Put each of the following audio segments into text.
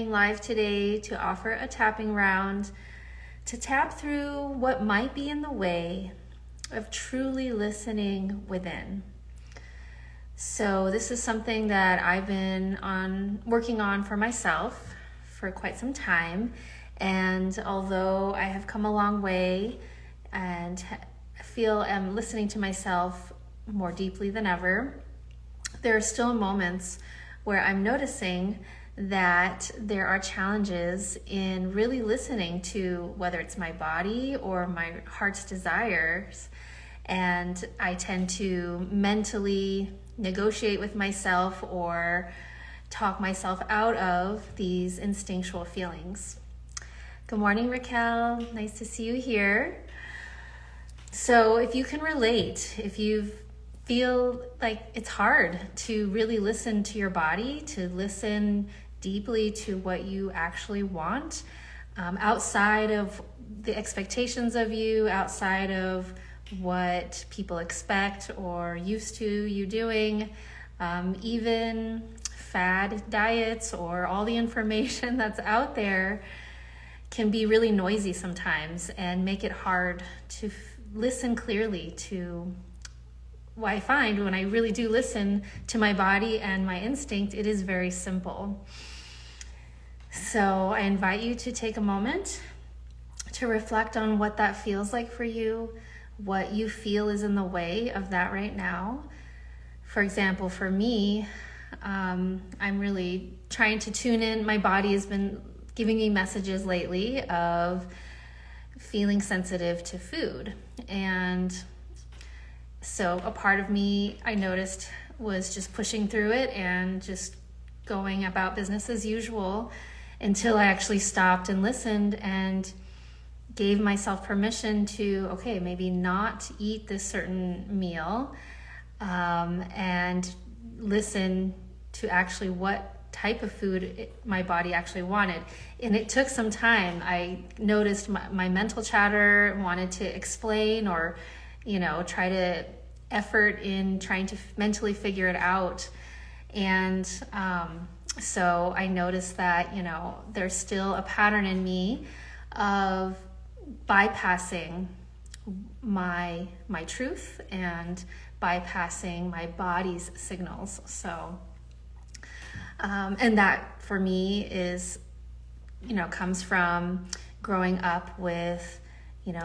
Live today to offer a tapping round to tap through what might be in the way of truly listening within. So this is something that I've been working on for myself for quite some time, and although I have come a long way and feel I'm listening to myself more deeply than ever, there are still moments where I'm noticing that there are challenges in really listening to whether it's my body or my heart's desires. And I tend to mentally negotiate with myself or talk myself out of these instinctual feelings. Good morning, Raquel. Nice to see you here. So if you can relate, if you feel like it's hard to really listen to your body, to listen deeply to what you actually want, outside of the expectations of you, outside of what people expect or used to you doing, even fad diets or all the information that's out there can be really noisy sometimes and make it hard to listen clearly to what I find when I really do listen to my body and my instinct. It is very simple. So I invite you to take a moment to reflect on what that feels like for you, what you feel is in the way of that right now. For example, for me, I'm really trying to tune in. My body has been giving me messages lately of feeling sensitive to food. And so a part of me, I noticed, was just pushing through it and just going about business as usual until I actually stopped and listened and gave myself permission to, okay, maybe not eat this certain meal, and listen to actually what type of food my body actually wanted. And it took some time. I noticed my mental chatter, wanted to explain or try to effort in trying to mentally figure it out. And so I noticed that, there's still a pattern in me of bypassing my truth and bypassing my body's signals. So, and that for me is, comes from growing up with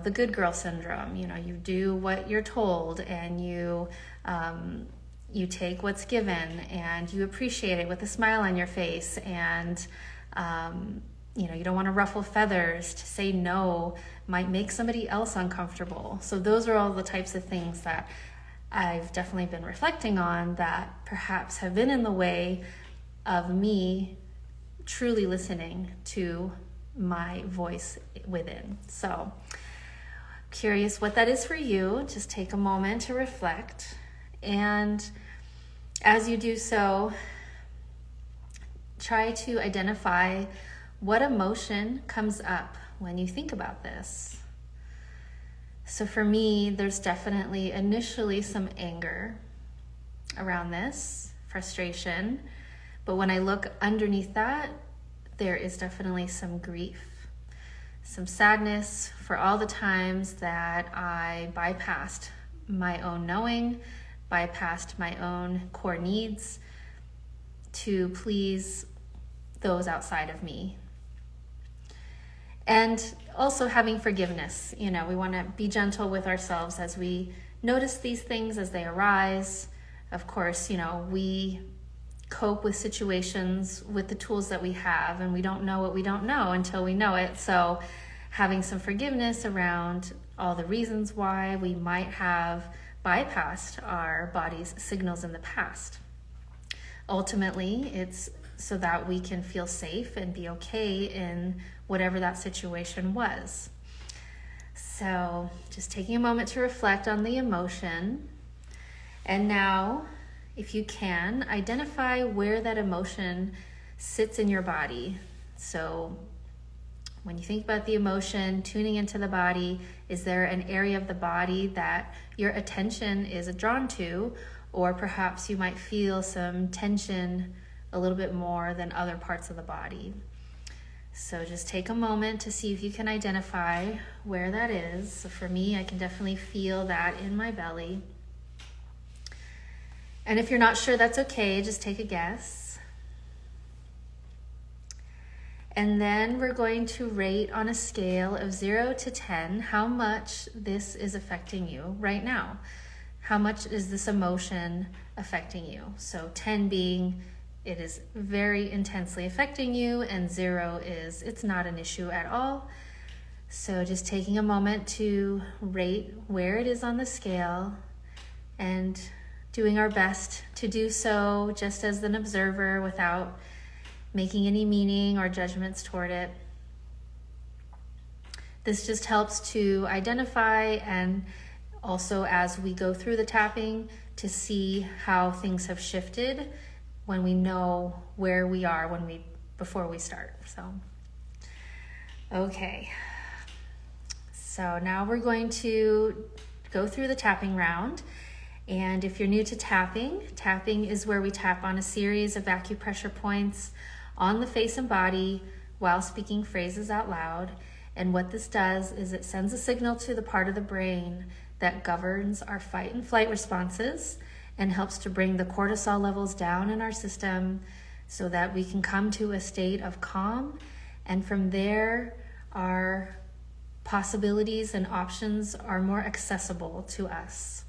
the good girl syndrome. You do what you're told and you take what's given and you appreciate it with a smile on your face. And, you don't want to ruffle feathers. To say no might make somebody else uncomfortable. So those are all the types of things that I've definitely been reflecting on that perhaps have been in the way of me truly listening to my voice within. So curious what that is for you. Just take a moment to reflect. And as you do so, try to identify what emotion comes up when you think about this. So for me, there's definitely initially some anger around this, frustration. But when I look underneath that, there is definitely some grief, some sadness for all the times that I bypassed my own knowing, bypassed my own core needs to please those outside of me. And also having forgiveness. We want to be gentle with ourselves as we notice these things as they arise. Of course, we cope with situations with the tools that we have, and we don't know what we don't know until we know it. So having some forgiveness around all the reasons why we might have bypassed our body's signals in the past. Ultimately, it's so that we can feel safe and be okay in whatever that situation was. So just taking a moment to reflect on the emotion. And now, if you can, identify where that emotion sits in your body. So when you think about the emotion, tuning into the body, is there an area of the body that your attention is drawn to? Or perhaps you might feel some tension a little bit more than other parts of the body. So just take a moment to see if you can identify where that is. So for me, I can definitely feel that in my belly. And if you're not sure, that's okay. Just take a guess. And then we're going to rate on a scale of 0 to 10 how much this is affecting you right now. How much is this emotion affecting you? So 10 being it is very intensely affecting you, and 0 is it's not an issue at all. So just taking a moment to rate where it is on the scale and doing our best to do so just as an observer without making any meaning or judgments toward it. This just helps to identify, and also as we go through the tapping, to see how things have shifted when we know where we are before we start. So, okay. So now we're going to go through the tapping round. And if you're new to tapping, tapping is where we tap on a series of acupressure points on the face and body while speaking phrases out loud. And what this does is it sends a signal to the part of the brain that governs our fight and flight responses and helps to bring the cortisol levels down in our system so that we can come to a state of calm. And from there, our possibilities and options are more accessible to us.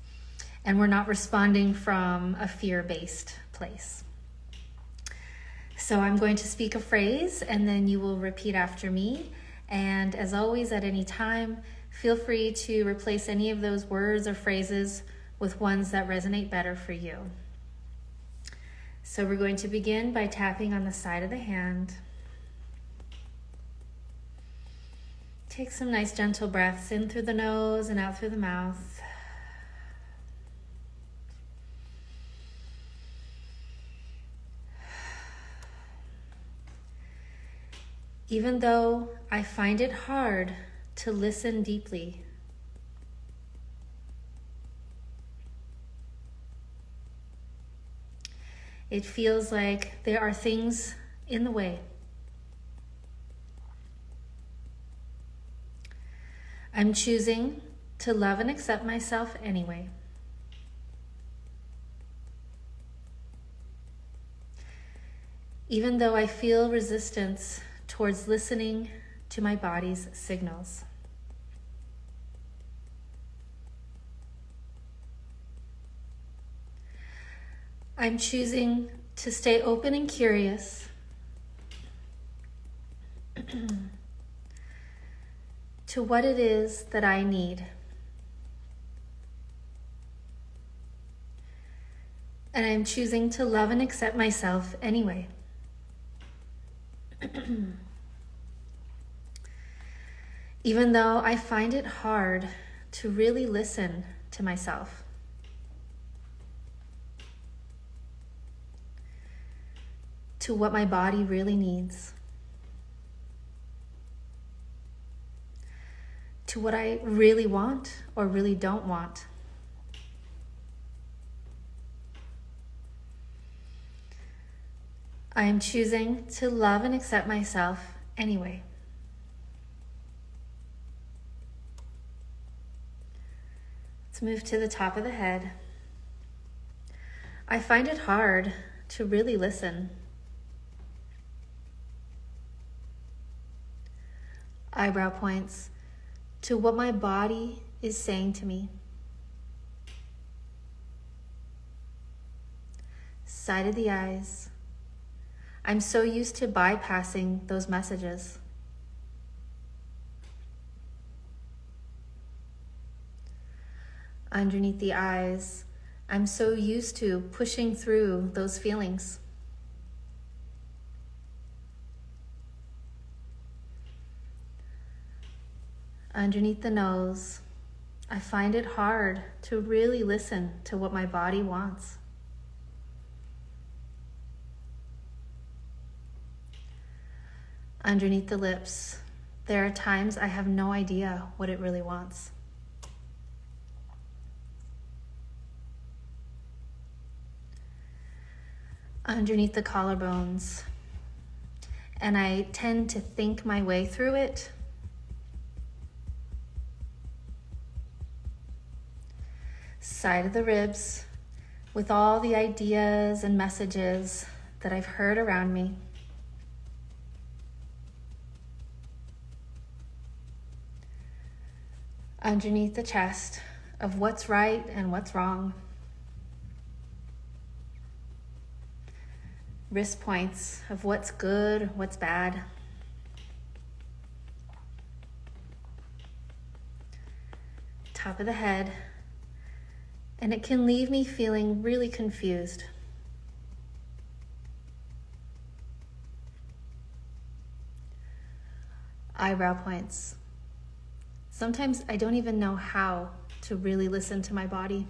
And we're not responding from a fear-based place. So I'm going to speak a phrase and then you will repeat after me. And as always, at any time, feel free to replace any of those words or phrases with ones that resonate better for you. So we're going to begin by tapping on the side of the hand. Take some nice gentle breaths in through the nose and out through the mouth. Even though I find it hard to listen deeply, it feels like there are things in the way. I'm choosing to love and accept myself anyway. Even though I feel resistance towards listening to my body's signals. I'm choosing to stay open and curious to what it is that I need. And I'm choosing to love and accept myself anyway. Even though I find it hard to really listen to myself. To what my body really needs. To what I really want or really don't want. I am choosing to love and accept myself anyway. Let's move to the top of the head. I find it hard to really listen. Eyebrow points to what my body is saying to me. Side of the eyes. I'm so used to bypassing those messages. Underneath the eyes, I'm so used to pushing through those feelings. Underneath the nose, I find it hard to really listen to what my body wants. Underneath the lips, there are times I have no idea what it really wants. Underneath the collarbones, and I tend to think my way through it. Side of the ribs, with all the ideas and messages that I've heard around me. Underneath the chest of what's right and what's wrong. Wrist points of what's good, what's bad. Top of the head, and it can leave me feeling really confused. Eyebrow points. Sometimes I don't even know how to really listen to my body.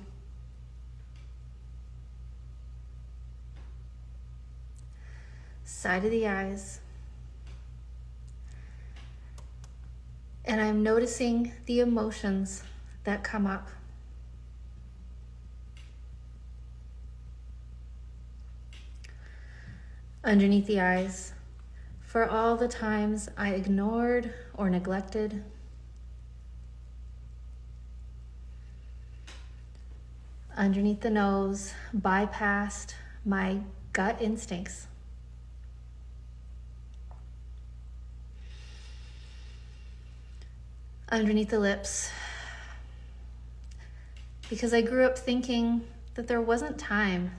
Side of the eyes. And I'm noticing the emotions that come up. Underneath the eyes, for all the times I ignored or neglected. Underneath the nose, bypassed my gut instincts. Underneath the lips, because I grew up thinking that there wasn't time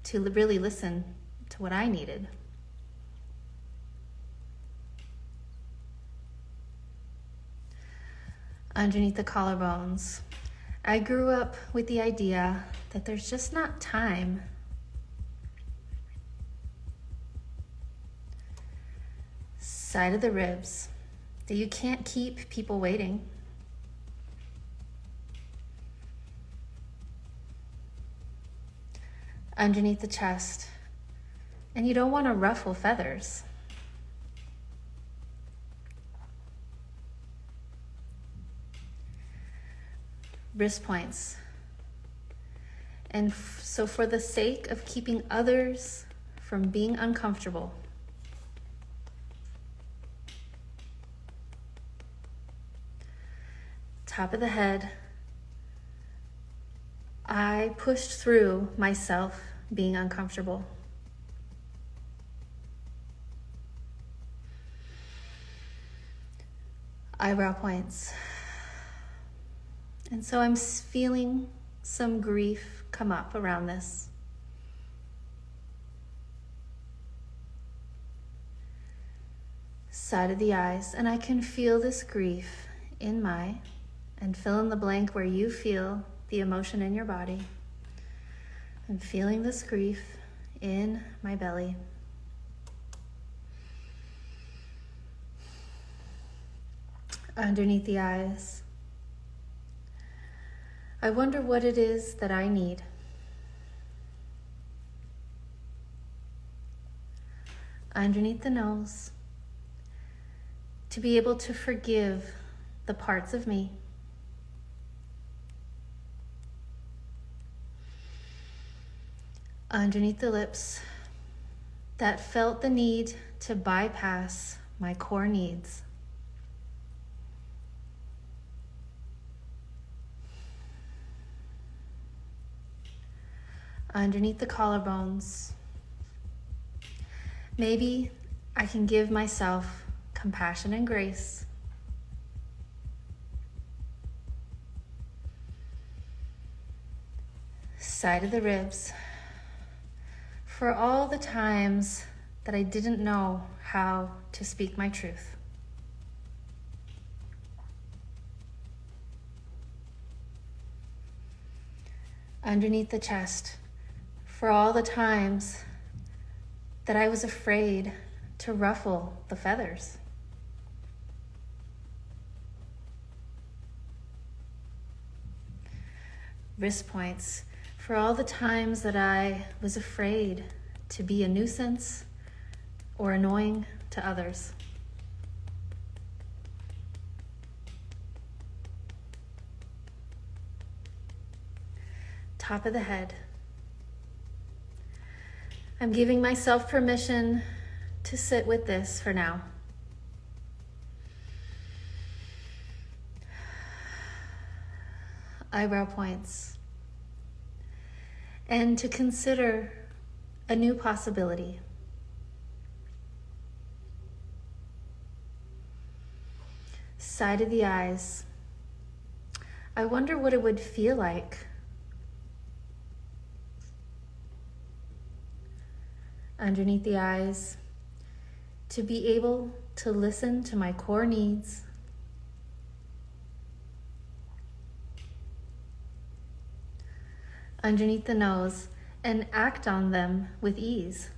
to really listen to what I needed. Underneath the collarbones, I grew up with the idea that there's just not time. Side of the ribs, that you can't keep people waiting. Underneath the chest, and you don't want to ruffle feathers. Wrist points. And so for the sake of keeping others from being uncomfortable, top of the head, I pushed through myself being uncomfortable. Eyebrow points. And so I'm feeling some grief come up around this. Side of the eyes, and I can feel this grief in my, and fill in the blank where you feel the emotion in your body. I'm feeling this grief in my belly. Underneath the eyes, I wonder what it is that I need. Underneath the nose, to be able to forgive the parts of me. Underneath the lips, that felt the need to bypass my core needs. Underneath the collarbones, maybe I can give myself compassion and grace. Side of the ribs, for all the times that I didn't know how to speak my truth. Underneath the chest, for all the times that I was afraid to ruffle the feathers. Wrist points, for all the times that I was afraid to be a nuisance or annoying to others. Top of the head. I'm giving myself permission to sit with this for now. Eyebrow points. And to consider a new possibility. Side of the eyes. I wonder what it would feel like underneath the eyes to be able to listen to my core needs, underneath the nose, and act on them with ease.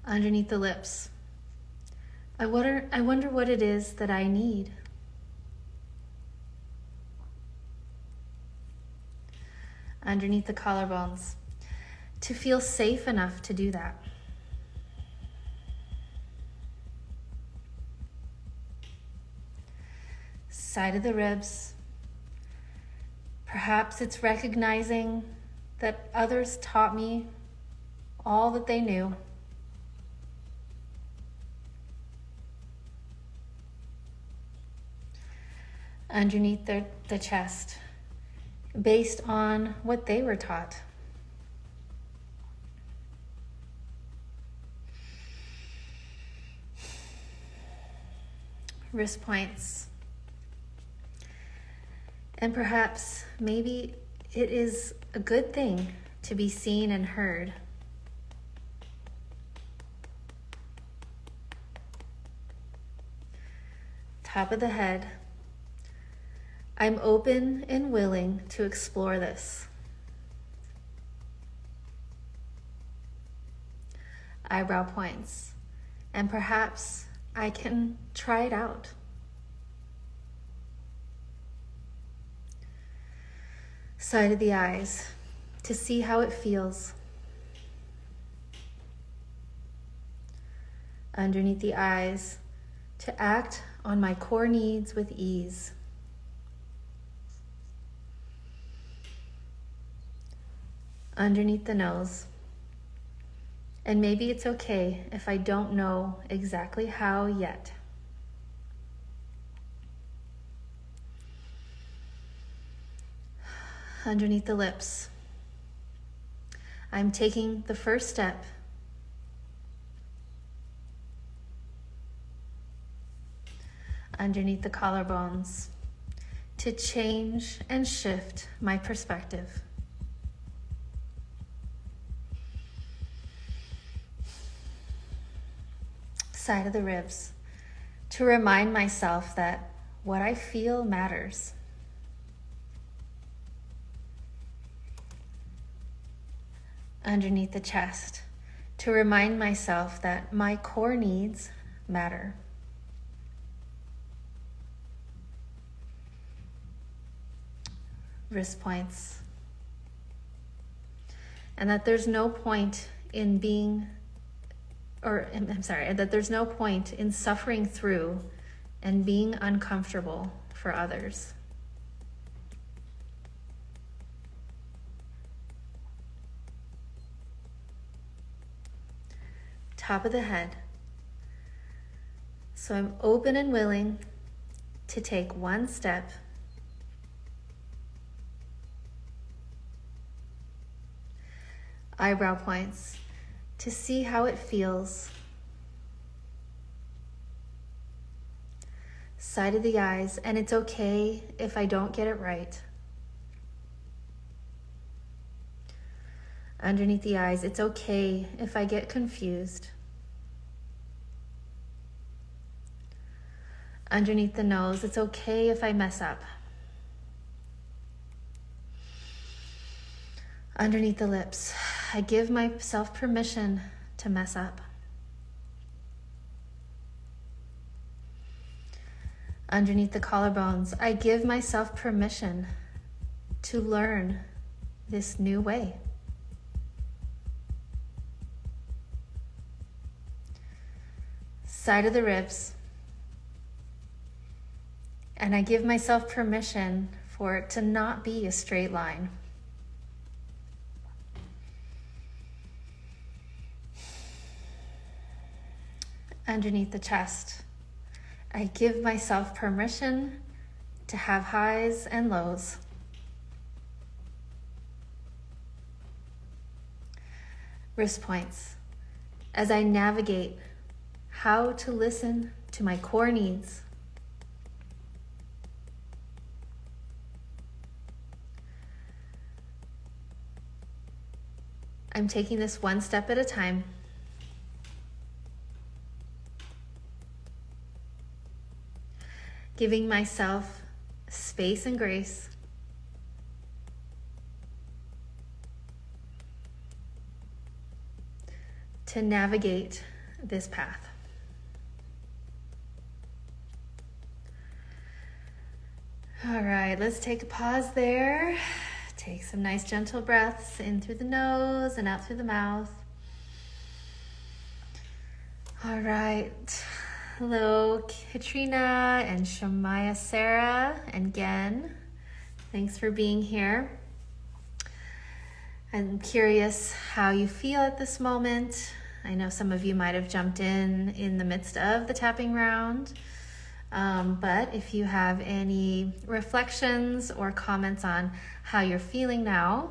Underneath the lips. I wonder what it is that I need. Underneath the collarbones, to feel safe enough to do that. Side of the ribs. Perhaps it's recognizing that others taught me all that they knew. Underneath the chest, based on what they were taught. Wrist points. And perhaps, maybe it is a good thing to be seen and heard. Top of the head. I'm open and willing to explore this. Eyebrow points. And perhaps I can try it out. Side of the eyes, to see how it feels. Underneath the eyes, to act on my core needs with ease. Underneath the nose. And maybe it's okay if I don't know exactly how yet. Underneath the lips. I'm taking the first step. Underneath the collarbones, to change and shift my perspective. Side of the ribs, to remind myself that what I feel matters. Underneath the chest, to remind myself that my core needs matter. Wrist points. And that there's no point in that there's no point in suffering through and being uncomfortable for others. Top of the head. So I'm open and willing to take one step. Eyebrow points, to see how it feels. Side of the eyes, and it's okay if I don't get it right. Underneath the eyes, it's okay if I get confused. Underneath the nose, it's okay if I mess up. Underneath the lips, I give myself permission to mess up. Underneath the collarbones, I give myself permission to learn this new way. Side of the ribs, and I give myself permission for it to not be a straight line. underneath the chest. I give myself permission to have highs and lows. Wrist points. As I navigate how to listen to my core needs. I'm taking this one step at a time. Giving myself space and grace. To navigate this path. All right, let's take a pause there. Take some nice gentle breaths in through the nose and out through the mouth. All right. Hello, Katrina and Shamaya Sarah and Gen. Thanks for being here. I'm curious how you feel at this moment. I know some of you might have jumped in the midst of the tapping round. But if you have any reflections or comments on how you're feeling now,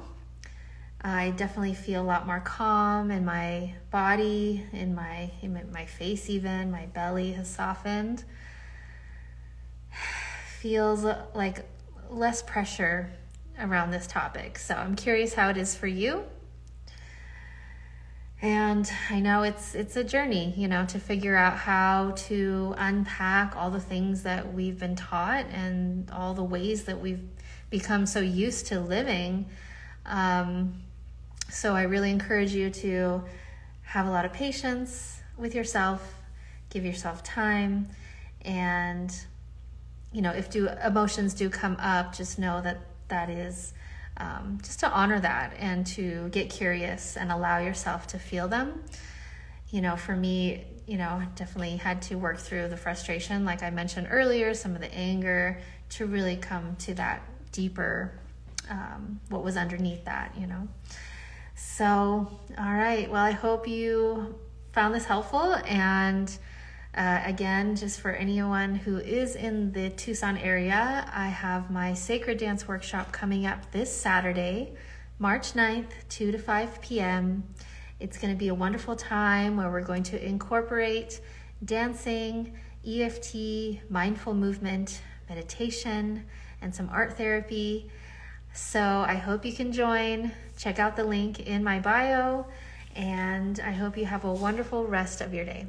I definitely feel a lot more calm in my body, in my face even, my belly has softened. Feels like less pressure around this topic. So I'm curious how it is for you. And I know it's a journey, to figure out how to unpack all the things that we've been taught and all the ways that we've become so used to living. So I really encourage you to have a lot of patience with yourself, give yourself time, and, if emotions do come up, just know that is just to honor that and to get curious and allow yourself to feel them. For me, definitely had to work through the frustration, like I mentioned earlier, some of the anger, to really come to that deeper, what was underneath that, So, all right. Well, I hope you found this helpful. And again, just for anyone who is in the Tucson area, I have my Sacred Dance Workshop coming up this Saturday, March 9th, 2 to 5 p.m. It's going to be a wonderful time where we're going to incorporate dancing, EFT, mindful movement, meditation, and some art therapy. So I hope you can join. Check out the link in my bio, and I hope you have a wonderful rest of your day.